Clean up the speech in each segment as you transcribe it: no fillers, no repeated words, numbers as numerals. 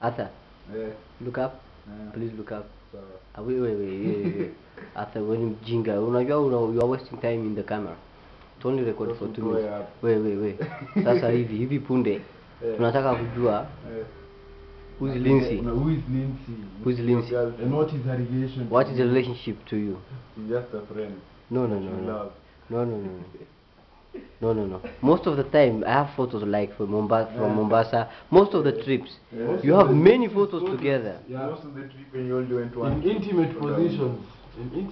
Arthur, look up. Please look up. Wait. Arthur, when you jinga, you are wasting time in the camera. It's only record for 2 minutes. Wait. Sasa hivi punde. Tunataka kujua who's Lindsay? Who's Lindsay? And what is her relation? What is the relationship to you? She's just a friend. No. Most of the time, I have photos like from Mombasa. Most of the trips, you have many photos together. Most of the trips when you only went one. In intimate positions.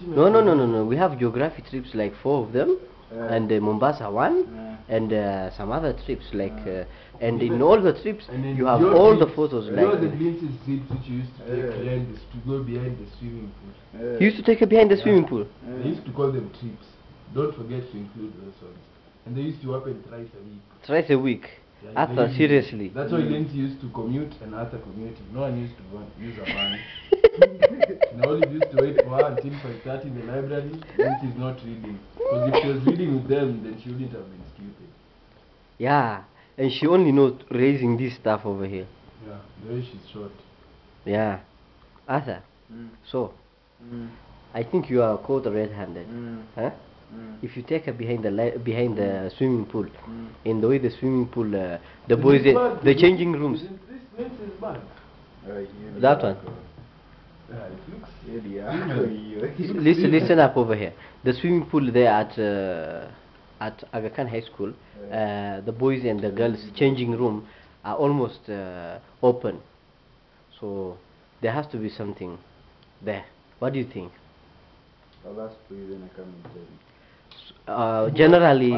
No. We have geography trips like 4 of them, and Mombasa one, and some other trips like, and in all the trips, you have all the photos like. All the glimpses trips which you used to take to go behind the swimming pool. You used to take her behind the swimming pool. They used to call them trips. Don't forget to include those ones. And they used to happen thrice a week. Twice a week? Arthur, seriously? That's why Lindsay used to commute and Arthur commuting. No one used to use a van. No one used to wait for her until 5:30 in the library. Lindsay is not reading. Because if she was reading with them, then she wouldn't have been stupid. Yeah, and she only knows raising this stuff over here. Yeah, the way she's short. Yeah. Arthur, so, I think you are caught red-handed. Huh? If you take her behind the swimming pool, in the way the swimming pool, the boys, the changing rooms. This lens is bad. That one. It looks Listen up over here. The swimming pool there at Aga Khan High School, the boys and the girls changing room are almost open. So there has to be something there. What do you think? I'll ask for you then I come and tell you. Generally